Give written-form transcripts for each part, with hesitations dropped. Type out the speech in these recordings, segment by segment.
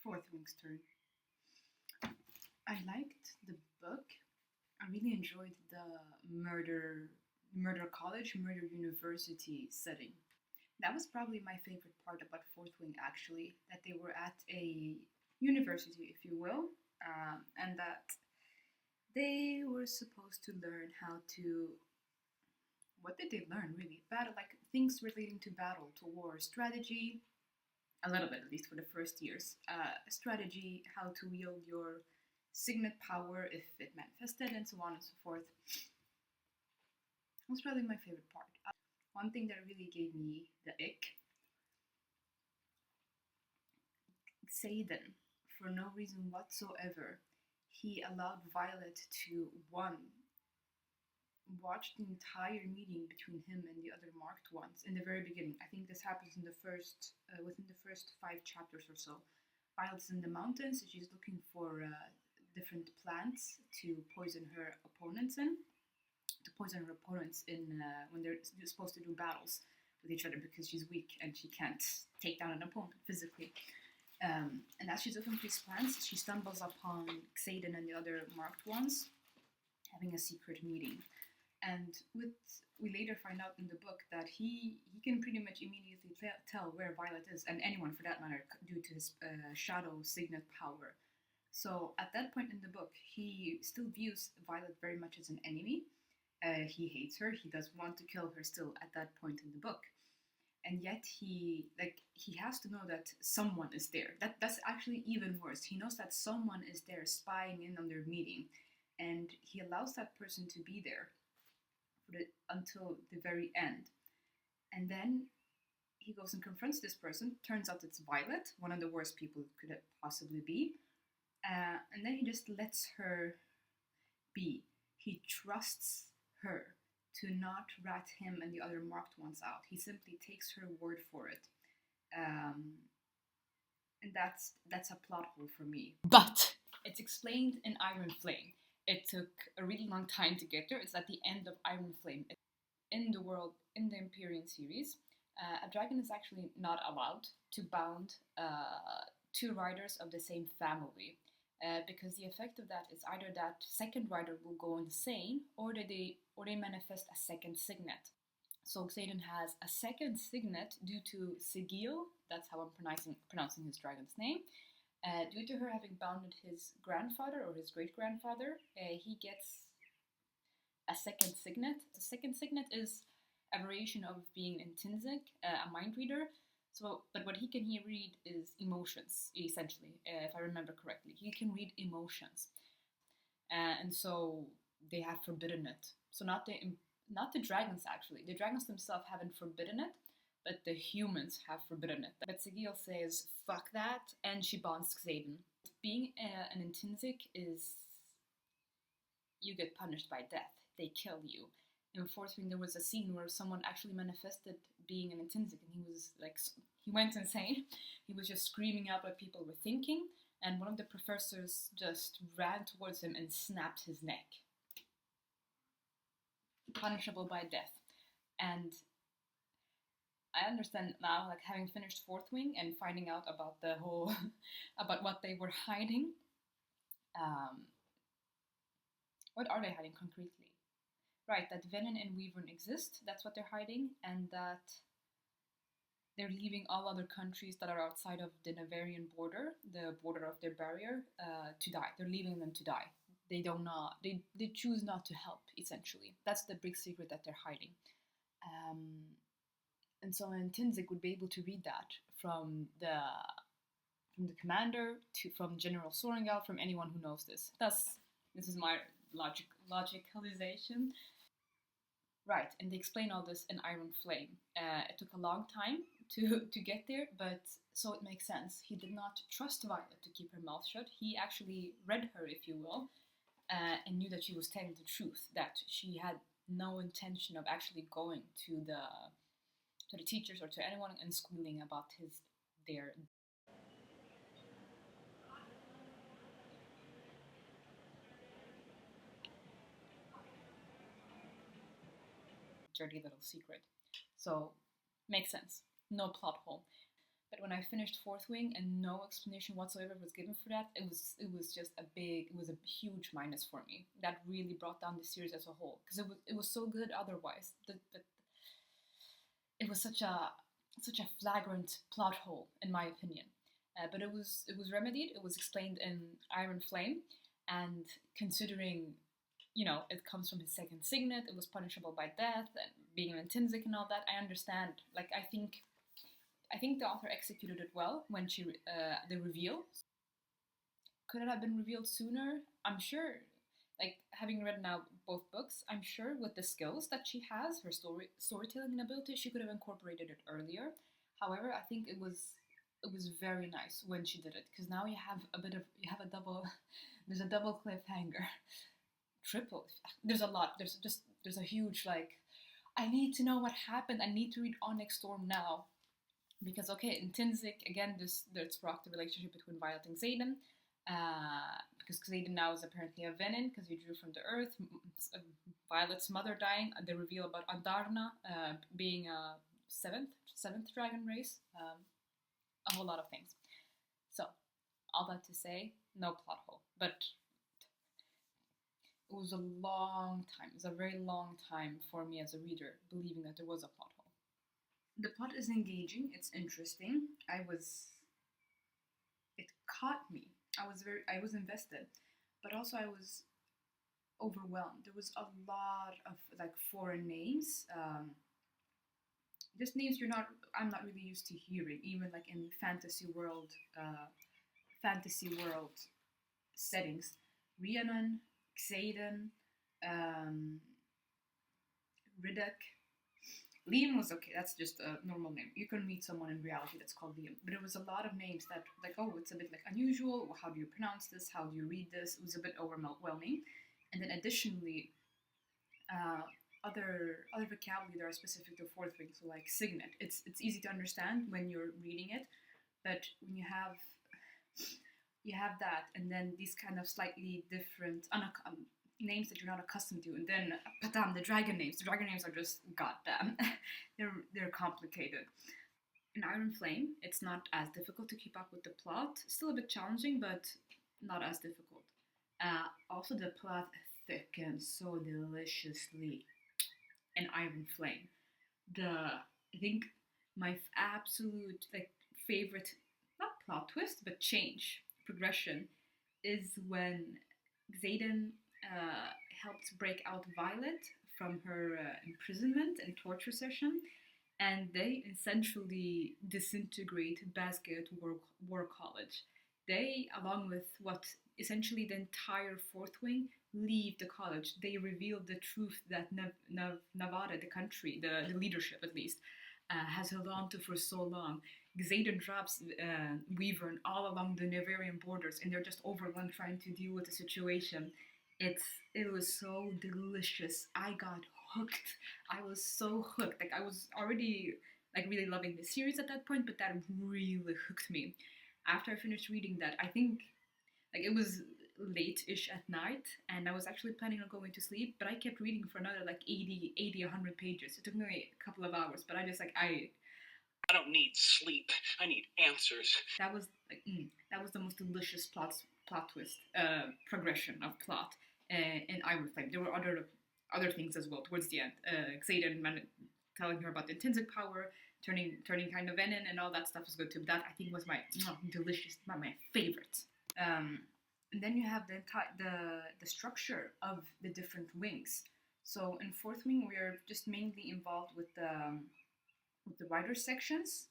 Fourth Wing's turn. I liked the book. I really enjoyed the murder college, murder university setting. That was probably my favorite part about Fourth Wing, actually, that they were at a university, if you will, and that they were supposed to learn how to. What did they learn, really? Battle, like things relating to battle, to war, strategy, a little bit, at least for the first years. Strategy, how to wield your signet power if it manifested, and so on and so forth. That was probably my favorite part. One thing that really gave me the ick, Xaden, for no reason whatsoever, he allowed Violet to, one, watch the entire meeting between him and the other marked ones in the very beginning. I think this happens in the first, within the first 5 chapters or so. Violet's in the mountains, she's looking for different plants to poison her opponents in. When they're supposed to do battles with each other, because she's weak and she can't take down an opponent physically. And as she's looking for these plants, she stumbles upon Xaden and the other marked ones having a secret meeting. And we later find out in the book that he can pretty much immediately tell where Violet is, and anyone for that matter, due to his shadow signet power. So at that point in the book, he still views Violet very much as an enemy. He hates her. He does want to kill her still at that point in the book. And yet he has to know that someone is there. That's actually even worse. He knows that someone is there spying in on their meeting, and he allows that person to be there until the very end. And then he goes and confronts this person. Turns out it's Violet, one of the worst people it could possibly be. And then he just lets her be. He trusts her to not rat him and the other marked ones out. He simply takes her word for it. And that's a plot hole for me. But it's explained in Iron Flame. It took a really long time to get there. It's at the end of Iron Flame. In the Empyrean series, a dragon is actually not allowed to bound 2 riders of the same family. Because the effect of that is either that second rider will go insane, or they manifest a second signet. So Xaden has a second signet due to Sigil, that's how I'm pronouncing his dragon's name. Due to her having bounded his grandfather or his great-grandfather, he gets a second signet. The second signet is a variation of being intrinsic, a mind reader. So, but what he can read is emotions, essentially, if I remember correctly. He can read emotions. And so they have forbidden it. So not the dragons, actually. The dragons themselves haven't forbidden it, but the humans have forbidden it. But Sigil says, fuck that, and she bonds Xaden. Being an intrinsic is, you get punished by death. They kill you. In Fourth Wing, there was a scene where someone actually manifested being an intrinsic, and he went insane. He was just screaming out what people were thinking, and one of the professors just ran towards him and snapped his neck. Punishable by death. And I understand now, having finished Fourth Wing and finding out about the whole, about what they were hiding. What are they hiding concretely? Right, that Venin and Weavern exist, that's what they're hiding, and that they're leaving all other countries that are outside of the Navarian border, the border of their barrier, to die. They're leaving them to die. They choose not to help, essentially. That's the big secret that they're hiding. And so an intrinsic would be able to read that from the commander, from General Sorengal, from anyone who knows this. This is my logicalization. Right, and they explain all this in Iron Flame. It took a long time to get there, but so it makes sense. He did not trust Violet to keep her mouth shut. He actually read her, if you will, and knew that she was telling the truth, that she had no intention of actually going to the teachers or to anyone and squealing about their dirty little secret. So, makes sense. No plot hole. But when I finished Fourth Wing and no explanation whatsoever was given for that, it was just it was a huge minus for me. That really brought down the series as a whole, because it was so good otherwise. It was such a flagrant plot hole, in my opinion. But it was remedied. It was explained in Iron Flame, and considering, it comes from his second signet, it was punishable by death, and being an intrinsic and all that, I understand. Like, I think the author executed it well when the reveal. Could it have been revealed sooner? I'm sure. Like, having read now both books, I'm sure with the skills that she has, her storytelling ability, she could have incorporated it earlier. However, I think it was very nice when she did it, because now you have a double there's a double cliffhanger, triple. There's a lot. There's a huge, like, I need to know what happened. I need to read Onyx Storm now. Because, okay, intrinsic, again, this rocked the relationship between Violet and Xaden. Because Xaden now is apparently a Venin, because he drew from the earth. Violet's mother dying. The reveal about Andarna being a seventh dragon race. A whole lot of things. So, all that to say, no plot hole. But it was a long time. It was a very long time for me as a reader believing that there was a plot hole. The plot is engaging. It's interesting. It caught me. I was invested, but also I was overwhelmed. There was a lot of, like, foreign names. Just names I'm not really used to hearing, even like in fantasy world settings. Rhiannon, Xaden, Riddick. Liam was okay, that's just a normal name. You can meet someone in reality that's called Liam. But it was a lot of names that, like, oh, it's a bit, like, unusual. How do you pronounce this? How do you read this? It was a bit overwhelming. And then additionally, other vocabulary that are specific to Fourth Wing, so like signet. It's easy to understand when you're reading it, but when you have that, and then these kind of slightly different names that you're not accustomed to, and then patam, the dragon names. The dragon names are just goddamn. they're complicated. In Iron Flame, it's not as difficult to keep up with the plot. Still a bit challenging, but not as difficult. Also, the plot thickens so deliciously in Iron Flame. I think my absolute, like, favorite, not plot twist, but change, progression, is when Xaden helped break out Violet from her imprisonment and torture session, and they essentially disintegrate Basgiath War College. They, along with what essentially the entire Fourth Wing, leave the college. They reveal the truth that Nevada, the country, the leadership at least, has held on to for so long. Xaden drops Weaver all along the Nevarian borders, and they're just overrun trying to deal with the situation. It was so delicious. I got hooked. I was so hooked. Like, I was already, like, really loving the series at that point, but that really hooked me. After I finished reading that, I think, like, it was late-ish at night, and I was actually planning on going to sleep, but I kept reading for another, like, 80, 100 pages. It took me a couple of hours, but I just, like, I don't need sleep. I need answers. That was, like, that was the most delicious plot twist, progression of plot in Iron Flame. There were other things as well towards the end. Xaden telling her about the intrinsic power, turning kind of Venin, and all that stuff was good too. That, I think, was my delicious, my favorite. And then you have the structure of the different wings. So in Fourth Wing, we are just mainly involved with the writer sections,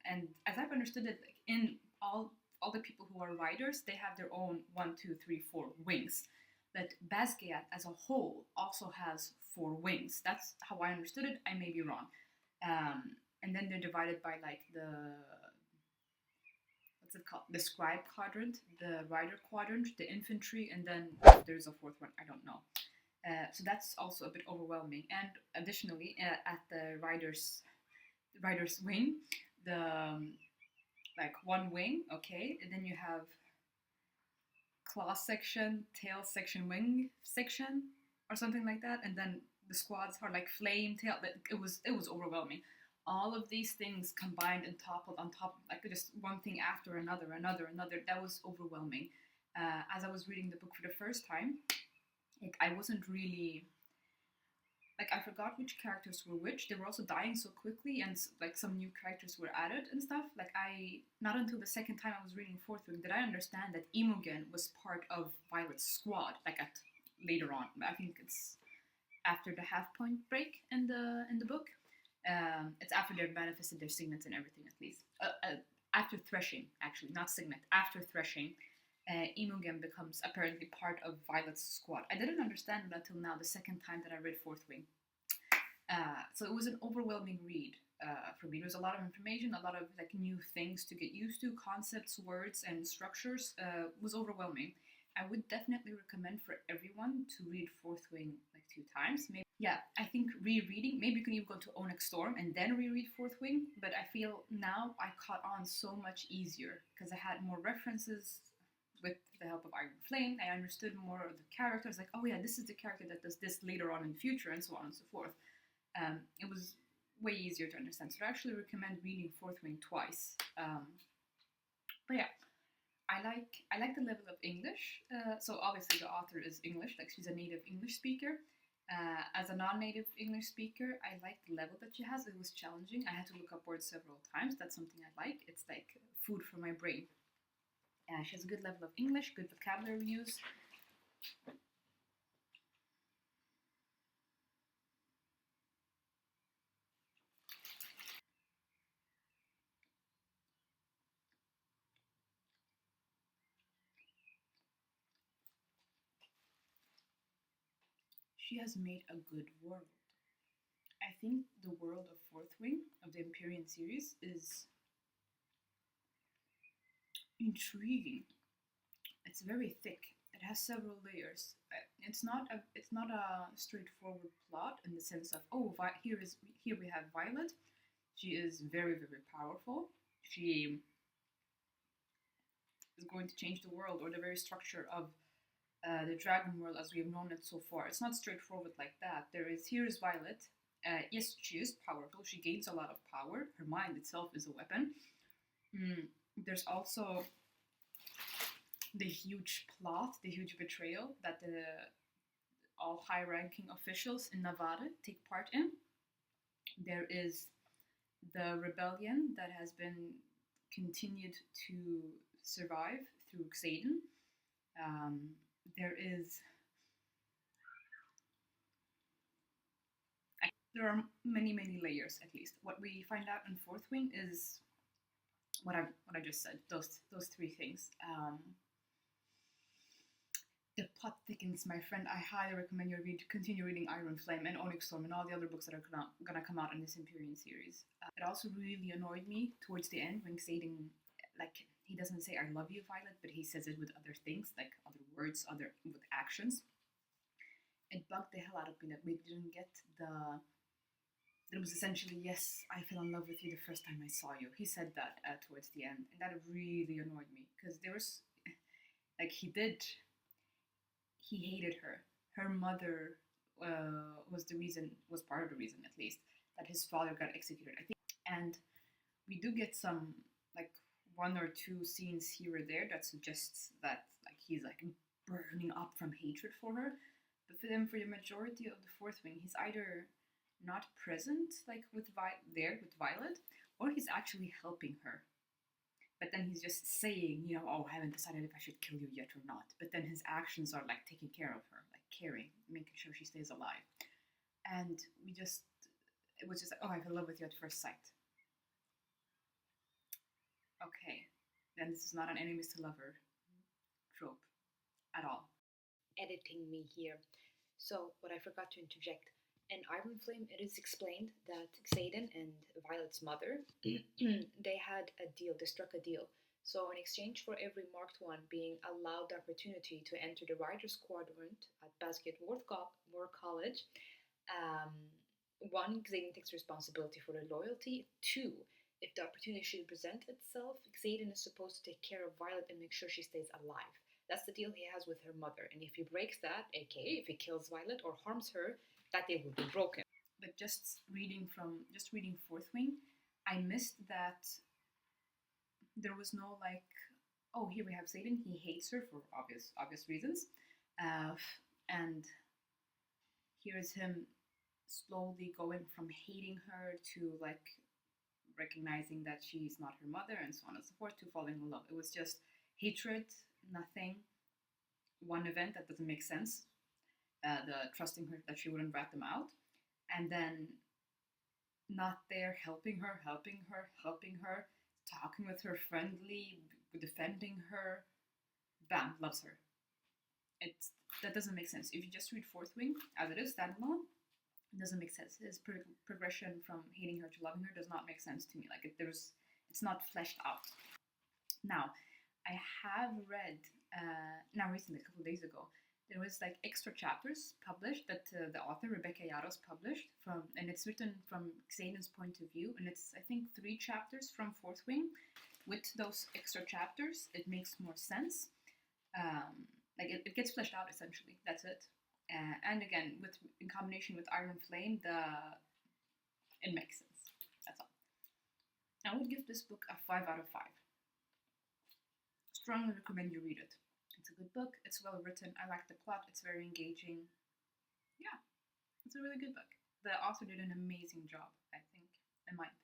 and as I've understood it, like, in all the people who are writers, they have their own 1, 2, 3, 4 wings. But Basgiath as a whole also has 4 wings. That's how I understood it. I may be wrong. And then they're divided by, like, what's it called? The scribe quadrant, the rider quadrant, the infantry, and then there's a 4th one. I don't know. So that's also a bit overwhelming. And additionally, at the rider's wing, like, one wing, okay, and then you have claw section, tail section, wing section, or something like that, and then the squads are like flame, tail. It was overwhelming. all of these things combined and toppled on top, like just one thing after another, that was overwhelming. As I was reading the book for the first time, I wasn't really like, I forgot which characters were which. They were also dying so quickly, and like some new characters were added and stuff. Like, I not until the second time I was reading Fourth Wing did I understand that Imogen was part of Violet's squad. Like at later on, I think it's after the half point break in the book. It's after they've manifested their signets and everything, at least. After threshing, actually, not signet. After threshing, Imogen becomes apparently part of Violet's squad. I didn't understand it until now, the second time that I read Fourth Wing. So it was an overwhelming read for me. There was a lot of information, a lot of like new things to get used to, concepts, words, and structures. Was overwhelming. I would definitely recommend for everyone to read Fourth Wing like 2 times. Maybe, yeah, I think rereading. Maybe you can even go to Onyx Storm and then reread Fourth Wing. But I feel now I caught on so much easier because I had more references. With the help of Iron Flame, I understood more of the characters. Like, oh yeah, this is the character that does this later on in the future, and so on and so forth. It was way easier to understand. So I actually recommend reading Fourth Wing twice. But yeah, I like the level of English. So obviously the author is English, like she's a native English speaker. As a non-native English speaker, I like the level that she has. It was challenging. I had to look up words several times. That's something I like. It's like food for my brain. She has a good level of English, good vocabulary use. She has made a good world. I think the world of Fourth Wing, of the Empyrean series, is intriguing. It's very thick. It has several layers. It's not a straightforward plot in the sense of, oh, here we have Violet. She is very, very powerful. She is going to change the world or the very structure of the dragon world as we have known it so far. It's not straightforward like that. Here is Violet. Yes, she is powerful. She gains a lot of power. Her mind itself is a weapon. There's also the huge plot, the huge betrayal that all high-ranking officials in Nevada take part in. There is the rebellion that has been continued to survive through Xaden. There are many layers, at least. What we find out in Fourth Wing is what I just said. Those 3 things. The plot thickens, my friend. I highly recommend you continue reading Iron Flame and Onyx Storm and all the other books that are gonna come out in this Empyrean series. It also really annoyed me towards the end when Xaden, like, he doesn't say "I love you, Violet," but he says it with other things, like other words, with actions. It bugged the hell out of me that we didn't get the. It was essentially, yes, I fell in love with you the first time I saw you. He said that towards the end, and that really annoyed me because there was, like, he hated her. Her mother was part of the reason, at least, that his father got executed, I think. And we do get some, like, 1 or 2 scenes here or there that suggests that, like, he's like burning up from hatred for her. But for the majority of the Fourth Wing, he's either not present, like with Violet, or he's actually helping her. But then he's just saying, oh, I haven't decided if I should kill you yet or not. But then his actions are like taking care of her, like caring, making sure she stays alive. And it was just like, oh, I fell in love with you at first sight. Okay, then this is not an enemies to lover trope at all. Editing me here. So, what I forgot to interject. In Iron Flame, it is explained that Xaden and Violet's mother, they struck a deal. So in exchange for every marked one being allowed the opportunity to enter the Riders Quadrant at Basket War College, 1, Xaden takes responsibility for their loyalty. 2, if the opportunity should present itself, Xaden is supposed to take care of Violet and make sure she stays alive. That's the deal he has with her mother, and if he breaks that, aka if he kills Violet or harms her, that deal will be broken. but just reading Fourth Wing, I missed that there was no like, oh, here we have Satan. He hates her for obvious reasons, and here's him slowly going from hating her to like recognizing that she's not her mother and so on and so forth to falling in love. It was just hatred, nothing. One event that doesn't make sense. The trusting her that she wouldn't rat them out, and then not there helping her, talking with her friendly, defending her. Bam, loves her. That doesn't make sense. If you just read Fourth Wing as it is, standalone, it doesn't make sense. His progression from hating her to loving her does not make sense to me. Like it's not fleshed out. Now, I have read now recently, a couple of days ago, there was like extra chapters published that the author Rebecca Yaros published and it's written from Xanen's point of view, and it's I think 3 chapters from Fourth Wing. With those extra chapters, it makes more sense. Like it gets fleshed out essentially. That's it. And again, in combination with Iron Flame, it makes sense. That's all. I would give this book a 5 out of 5. Strongly recommend you read it. It's a good book. It's well written. I like the plot. It's very engaging. Yeah, it's a really good book. The author did an amazing job, I think, in my opinion.